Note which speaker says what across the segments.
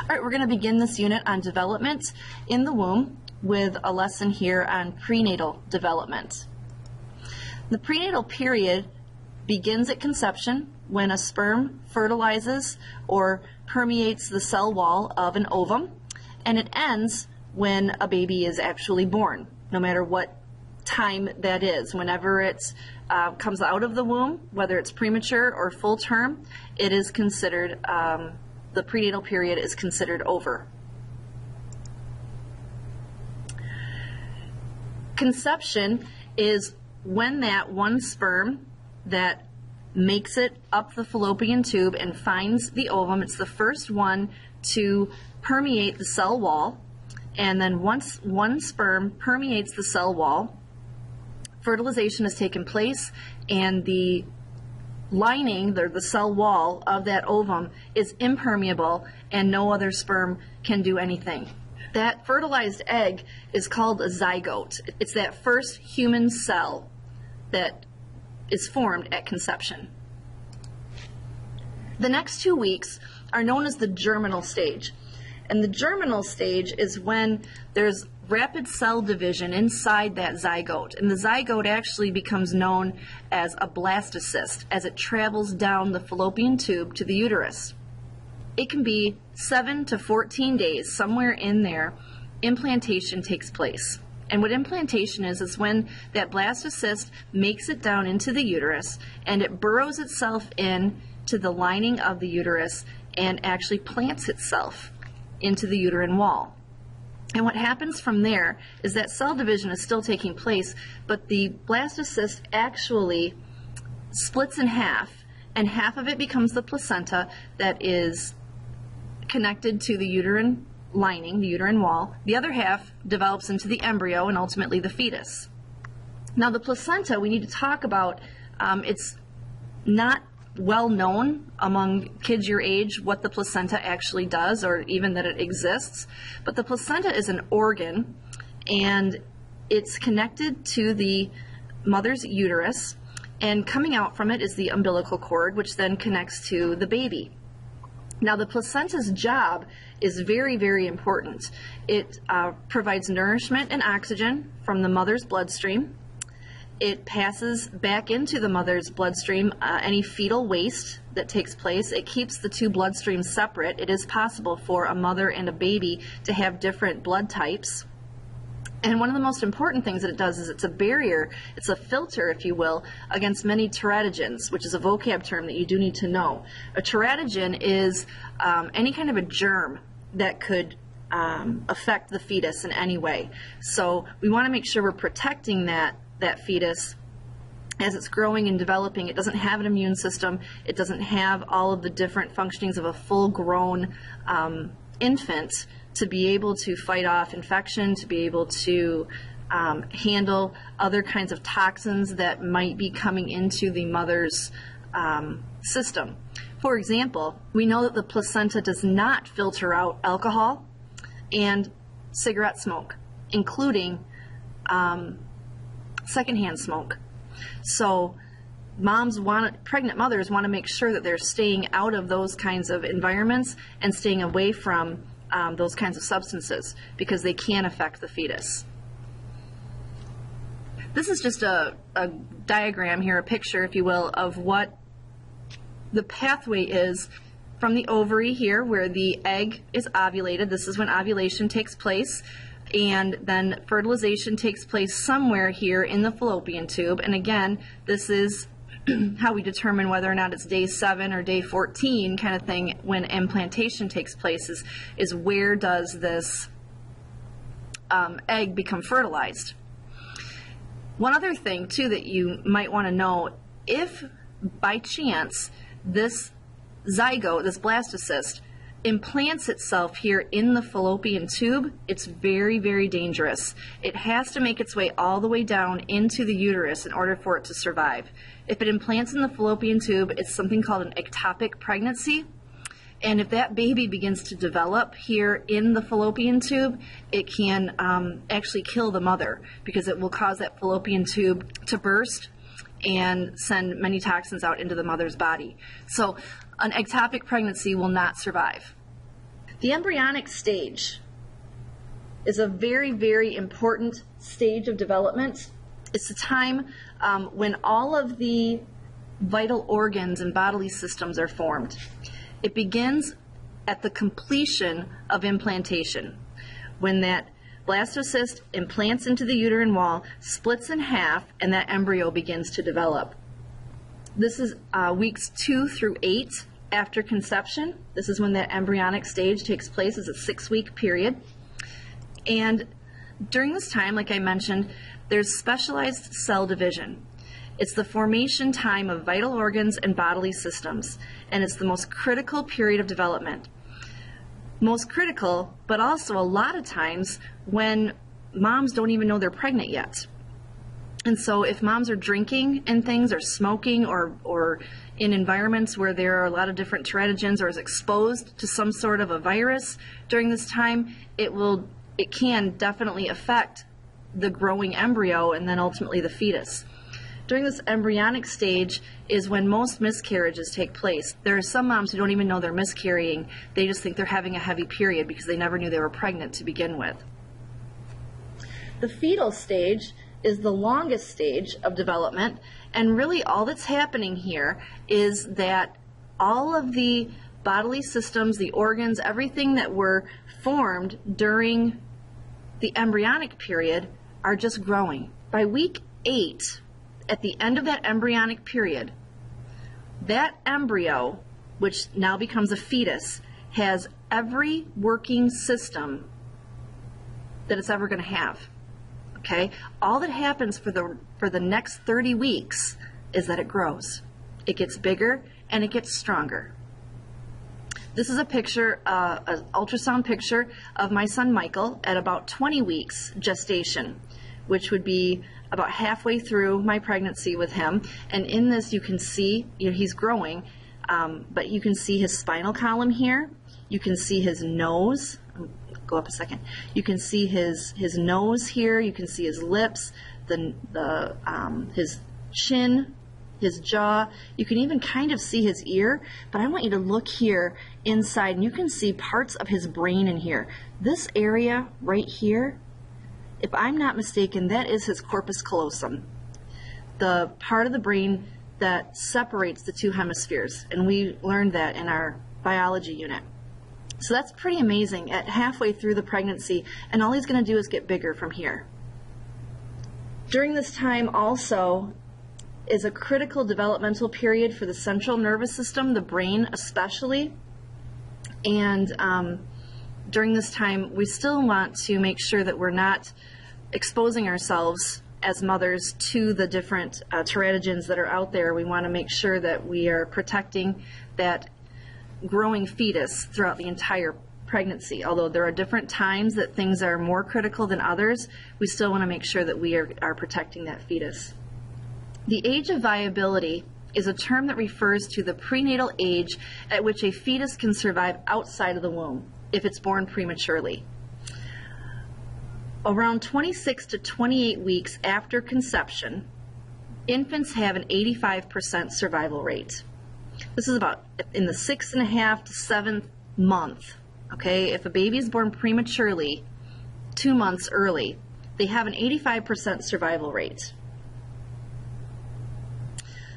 Speaker 1: All right, we're going to begin this unit on development in the womb with a lesson here on prenatal development. The prenatal period begins at conception when a sperm fertilizes or permeates the cell wall of an ovum, and it ends when a baby is actually born, no matter what time that is. Whenever it comes out of the womb, whether it's premature or full term, it is considered, the prenatal period is considered over. Conception is when that one sperm that makes it up the fallopian tube and finds the ovum. It's the first one to permeate the cell wall, and then once one sperm permeates the cell wall, fertilization has taken place, and the lining, the cell wall of that ovum is impermeable, and no other sperm can do anything. That fertilized egg is called a zygote. It's that first human cell that is formed at conception. The next 2 weeks are known as the germinal stage. And the germinal stage is when there's rapid cell division inside that zygote. And the zygote actually becomes known as a blastocyst as it travels down the fallopian tube to the uterus. It can be 7 to 14 days, somewhere in there, implantation takes place. And what implantation is when that blastocyst makes it down into the uterus and it burrows itself in to the lining of the uterus and actually plants itself into the uterine wall. And what happens from there is that cell division is still taking place, but the blastocyst actually splits in half, and half of it becomes the placenta that is connected to the uterine lining, the uterine wall. The other half develops into the embryo and ultimately the fetus. Now the placenta, we need to talk about, it's not well known among kids your age what the placenta actually does, or even that it exists. But the placenta is an organ, and it's connected to the mother's uterus, and coming out from it is the umbilical cord, which then connects to the baby. Now the placenta's job is very, very important. It provides nourishment and oxygen from the mother's bloodstream. It passes back into the mother's bloodstream any fetal waste that takes place. It keeps the two bloodstreams separate. It is possible for a mother and a baby to have different blood types. And one of the most important things that it does is it's a barrier, it's a filter, if you will, against many teratogens, which is a vocab term that you do need to know. A teratogen is any kind of a germ that could affect the fetus in any way. So we want to make sure we're protecting that fetus as it's growing and developing. It doesn't have an immune system. It doesn't have all of the different functionings of a full-grown infant to be able to fight off infection, to be able to handle other kinds of toxins that might be coming into the mother's system. For example, we know that the placenta does not filter out alcohol and cigarette smoke, including secondhand smoke. So pregnant mothers want to make sure that they're staying out of those kinds of environments and staying away from those kinds of substances, because they can affect the fetus. This is just a diagram here, a picture, if you will, of what the pathway is from the ovary here, where the egg is ovulated. This is when ovulation takes place. And then fertilization takes place somewhere here in the fallopian tube. And again, this is how we determine whether or not it's day 7 or day 14 kind of thing when implantation takes place, is where does this egg become fertilized. One other thing, too, that you might want to know, if by chance this zygote, this blastocyst, implants itself here in the fallopian tube, it's very, very dangerous. It has to make its way all the way down into the uterus in order for it to survive. If it implants in the fallopian tube, it's something called an ectopic pregnancy. And if that baby begins to develop here in the fallopian tube, it can actually kill the mother, because it will cause that fallopian tube to burst and send many toxins out into the mother's body. So an ectopic pregnancy will not survive. The embryonic stage is a very, very important stage of development. It's the time when all of the vital organs and bodily systems are formed. It begins at the completion of implantation, when that blastocyst implants into the uterine wall, splits in half, and that embryo begins to develop. This is weeks 2 through 8 after conception. This is when that embryonic stage takes place. It's a 6-week period. And during this time, like I mentioned, there's specialized cell division. It's the formation time of vital organs and bodily systems, and it's the most critical period of development. Most critical, but also a lot of times when moms don't even know they're pregnant yet. And so if moms are drinking and things, or smoking, or in environments where there are a lot of different teratogens, or is exposed to some sort of a virus during this time, it can definitely affect the growing embryo and then ultimately the fetus. During this embryonic stage is when most miscarriages take place. There are some moms who don't even know they're miscarrying. They just think they're having a heavy period because they never knew they were pregnant to begin with. The fetal stage is the longest stage of development, and really all that's happening here is that all of the bodily systems, the organs, everything that were formed during the embryonic period are just growing. By week 8, at the end of that embryonic period, that embryo, which now becomes a fetus, has every working system that it's ever going to have. Okay? All that happens for the next 30 weeks is that it grows. It gets bigger and it gets stronger. This is a picture, an ultrasound picture of my son Michael at about 20 weeks gestation, which would be about halfway through my pregnancy with him. And in this you can see, he's growing, but you can see his spinal column here. You can see his nose. Go up a second. You can see his nose here. You can see his lips, his chin, his jaw. You can even kind of see his ear, but I want you to look here inside, and you can see parts of his brain in here. This area right here, if I'm not mistaken, that is his corpus callosum, the part of the brain that separates the two hemispheres, and we learned that in our biology unit. So that's pretty amazing at halfway through the pregnancy, and all he's going to do is get bigger from here. During this time also is a critical developmental period for the central nervous system, the brain especially, and during this time we still want to make sure that we're not exposing ourselves as mothers to the different teratogens that are out there. We want to make sure that we are protecting that growing fetus throughout the entire pregnancy. Although there are different times that things are more critical than others, we still want to make sure that we are protecting that fetus. The age of viability is a term that refers to the prenatal age at which a fetus can survive outside of the womb if it's born prematurely. Around 26 to 28 weeks after conception, infants have an 85% survival rate. This is about in the 6.5 to 7th month. Okay, if a baby is born prematurely, 2 months early, they have an 85% survival rate.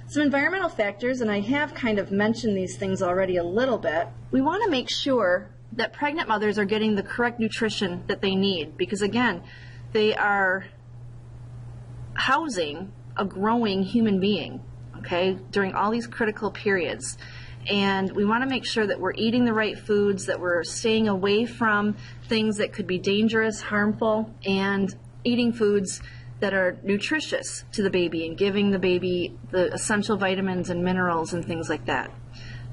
Speaker 1: Some environmental factors, and I have kind of mentioned these things already a little bit. We want to make sure that pregnant mothers are getting the correct nutrition that they need, because again, they are housing a growing human being, okay, during all these critical periods. And we want to make sure that we're eating the right foods, that we're staying away from things that could be dangerous, harmful, and eating foods that are nutritious to the baby and giving the baby the essential vitamins and minerals and things like that.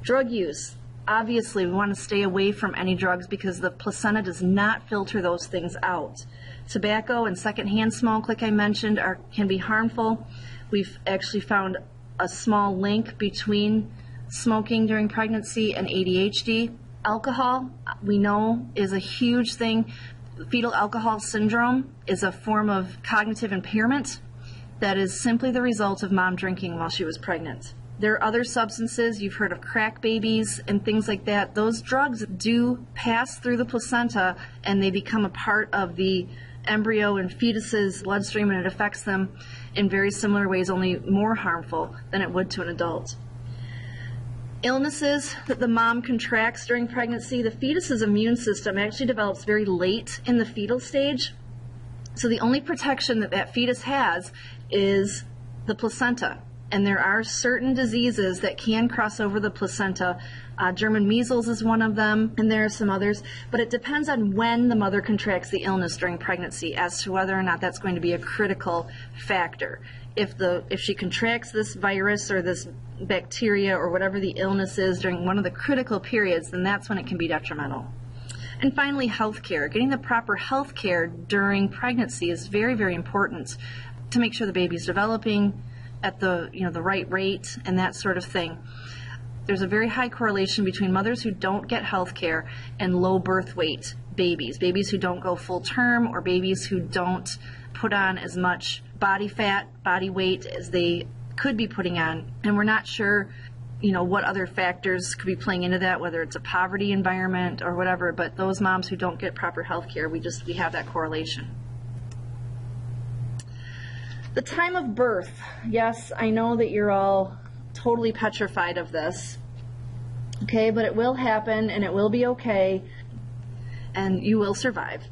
Speaker 1: Drug use. Obviously, we want to stay away from any drugs because the placenta does not filter those things out. Tobacco and secondhand smoke, like I mentioned, can be harmful. We've actually found a small link between smoking during pregnancy and ADHD. Alcohol, we know, is a huge thing. Fetal alcohol syndrome is a form of cognitive impairment that is simply the result of mom drinking while she was pregnant. There are other substances, you've heard of crack babies and things like that. Those drugs do pass through the placenta and they become a part of the embryo and fetus's bloodstream, and it affects them in very similar ways, only more harmful than it would to an adult. Illnesses that the mom contracts during pregnancy, the fetus's immune system actually develops very late in the fetal stage. So the only protection that that fetus has is the placenta. And there are certain diseases that can cross over the placenta. German measles is one of them, and there are some others. But it depends on when the mother contracts the illness during pregnancy as to whether or not that's going to be a critical factor. If she contracts this virus or this bacteria or whatever the illness is during one of the critical periods, then that's when it can be detrimental. And finally, health care. Getting the proper health care during pregnancy is very, very important to make sure the baby's developing at the right rate and that sort of thing. There's a very high correlation between mothers who don't get health care and low birth weight babies who don't go full term, or babies who don't put on as much body fat, body weight as they could be putting on. And we're not sure what other factors could be playing into that, whether it's a poverty environment or whatever, but those moms who don't get proper health care, we have that correlation. The time of birth. Yes, I know that you're all totally petrified of this, okay, but it will happen and it will be okay and you will survive.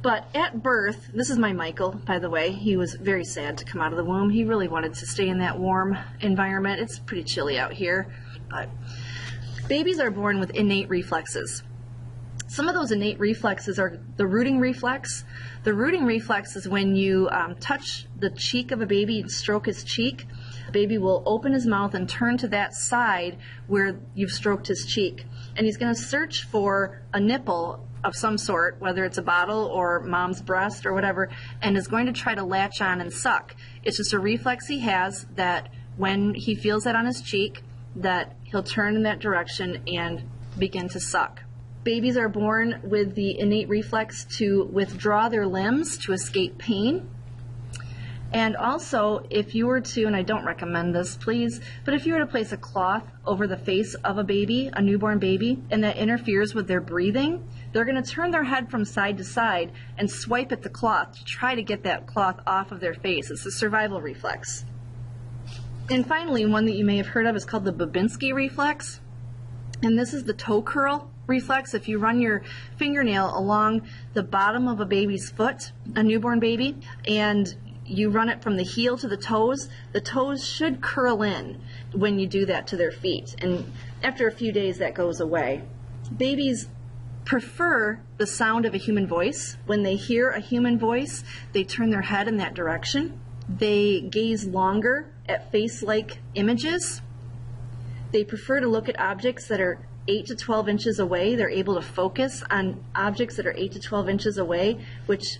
Speaker 1: But at birth, this is my Michael, by the way. He was very sad to come out of the womb. He really wanted to stay in that warm environment. It's pretty chilly out here. But babies are born with innate reflexes. Some of those innate reflexes are the rooting reflex. The rooting reflex is when you touch the cheek of a baby and stroke his cheek. The baby will open his mouth and turn to that side where you've stroked his cheek. And he's going to search for a nipple of some sort, whether it's a bottle or mom's breast or whatever, and is going to try to latch on and suck. It's just a reflex he has that when he feels that on his cheek, that he'll turn in that direction and begin to suck. Babies are born with the innate reflex to withdraw their limbs to escape pain. And also, if you were to, and I don't recommend this, please, but if you were to place a cloth over the face of a baby, a newborn baby, and that interferes with their breathing, they're going to turn their head from side to side and swipe at the cloth to try to get that cloth off of their face. It's a survival reflex. And finally, one that you may have heard of is called the Babinski reflex. And this is the toe curl reflex. If you run your fingernail along the bottom of a baby's foot, a newborn baby, and you run it from the heel to the toes should curl in when you do that to their feet. And after a few days, that goes away. Babies prefer the sound of a human voice. When they hear a human voice, they turn their head in that direction. They gaze longer at face-like images. They prefer to look at objects that are 8 to 12 inches away. They're able to focus on objects that are 8 to 12 inches away, which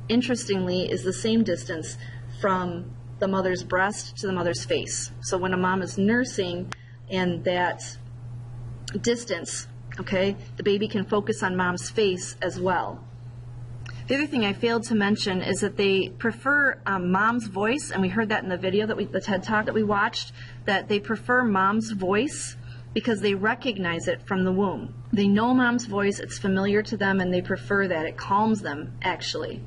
Speaker 1: interestingly is the same distance from the mother's breast to the mother's face. So when a mom is nursing and that distance, okay, the baby can focus on mom's face as well. The other thing I failed to mention is that they prefer mom's voice, and we heard that in the video, the TED Talk that we watched, that they prefer mom's voice because they recognize it from the womb. They know mom's voice, it's familiar to them, and they prefer that. It calms them, actually.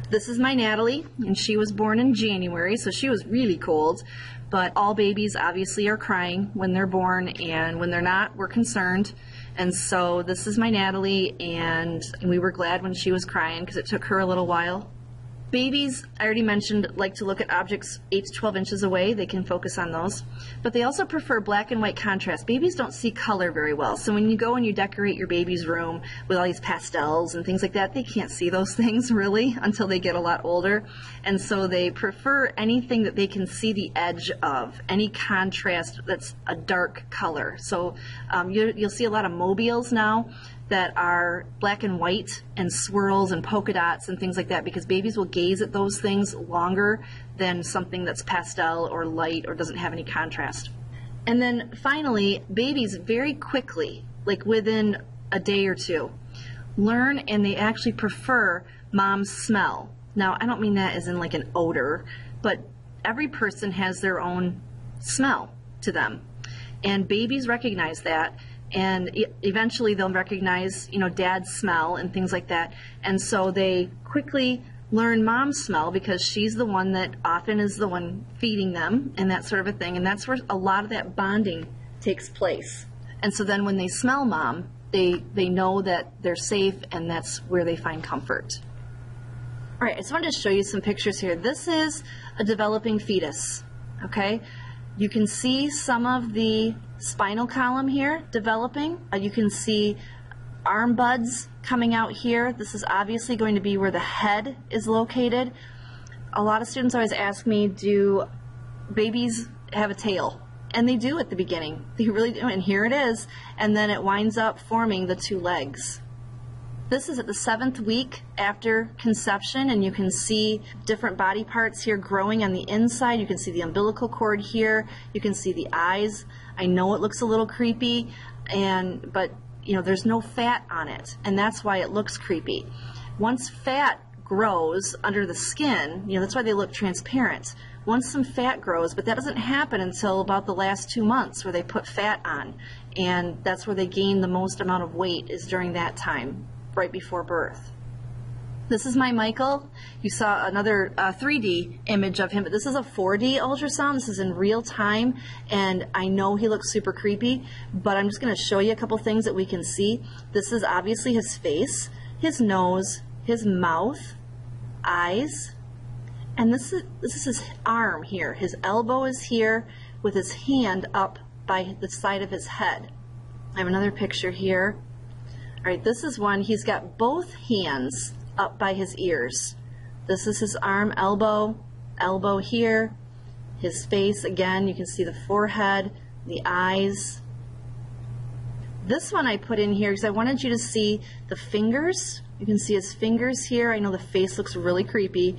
Speaker 1: This is my Natalie, and she was born in January, so she was really cold. But all babies obviously are crying when they're born, and when they're not, we're concerned. And so this is my Natalie, and we were glad when she was crying because it took her a little while. Babies, I already mentioned, like to look at objects 8 to 12 inches away. They can focus on those. But they also prefer black and white contrast. Babies don't see color very well. So when you go and you decorate your baby's room with all these pastels and things like that, they can't see those things really until they get a lot older. And so they prefer anything that they can see the edge of, any contrast that's a dark color. So you'll see a lot of mobiles now that are black and white and swirls and polka dots and things like that, because babies will gaze at those things longer than something that's pastel or light or doesn't have any contrast. And then finally, babies very quickly, like within a day or two, learn and they actually prefer mom's smell. Now, I don't mean that as in like an odor, but every person has their own smell to them. And babies recognize that, and eventually they'll recognize, dad's smell and things like that. And so they quickly learn mom's smell because she's the one that often is the one feeding them and that sort of a thing. And that's where a lot of that bonding takes place. And so then when they smell mom, they know that they're safe, and that's where they find comfort. All right, I just wanted to show you some pictures here. This is a developing fetus, okay? You can see some of the spinal column here developing. You can see arm buds coming out here. This is obviously going to be where the head is located. A lot of students always ask me, do babies have a tail? And they do at the beginning. They really do, and here it is. And then it winds up forming the two legs. This is at the 7th week after conception, and you can see different body parts here growing on the inside. You can see the umbilical cord here. You can see the eyes. I know it looks a little creepy, but there's no fat on it, and that's why it looks creepy. Once fat grows under the skin, that's why they look transparent. Once some fat grows, but that doesn't happen until about the last 2 months where they put fat on, and that's where they gain the most amount of weight, is during that time, right before birth. This is my Michael. You saw another 3D image of him, but this is a 4D ultrasound. This is in real time, and I know he looks super creepy, but I'm just going to show you a couple things that we can see. This is obviously his face, his nose, his mouth, eyes, and this is his arm here. His elbow is here with his hand up by the side of his head. I have another picture here. All right, this is one. He's got both hands up by his ears. This is his arm, elbow here. His face, again, you can see the forehead, the eyes. This one I put in here because I wanted you to see the fingers. You can see his fingers here. I know the face looks really creepy.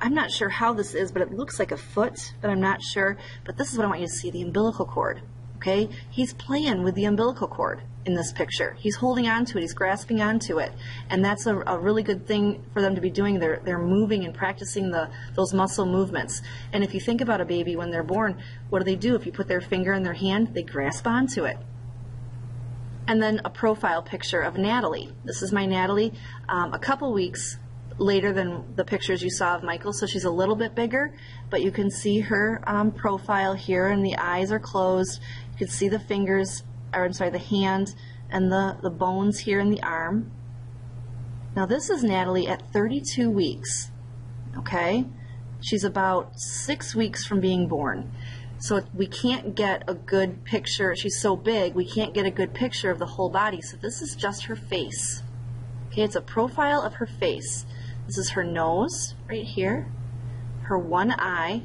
Speaker 1: I'm not sure how this is, but it looks like a foot, but I'm not sure. But this is what I want you to see, the umbilical cord, okay? He's playing with the umbilical cord in this picture. He's holding onto it, he's grasping onto it, and that's a really good thing for them to be doing. They're moving and practicing those muscle movements. And if you think about a baby when they're born, what do? If you put their finger in their hand, they grasp onto it. And then a profile picture of Natalie. This is my Natalie, a couple weeks later than the pictures you saw of Michael, so she's a little bit bigger, but you can see her profile here, and the eyes are closed. You can see the fingers, or I'm sorry, the hand and the bones here in the arm. Now this is Natalie at 32 weeks, okay? She's about 6 weeks from being born. So we can't get a good picture. She's so big, we can't get a good picture of the whole body. So this is just her face. Okay, it's a profile of her face. This is her nose right here, her one eye,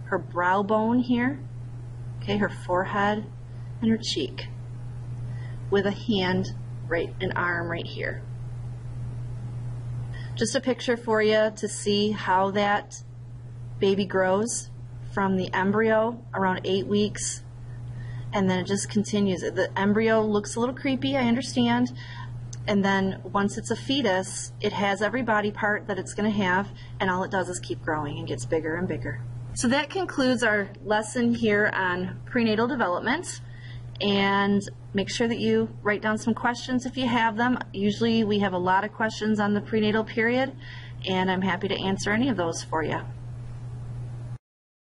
Speaker 1: her brow bone here, okay, her forehead, and her cheek, with a hand, an arm right here. Just a picture for you to see how that baby grows from the embryo around 8 weeks, and then it just continues. The embryo looks a little creepy, I understand, and then once it's a fetus, it has every body part that it's going to have, and all it does is keep growing and gets bigger and bigger. So that concludes our lesson here on prenatal development, and make sure that you write down some questions if you have them. Usually we have a lot of questions on the prenatal period, and I'm happy to answer any of those for you.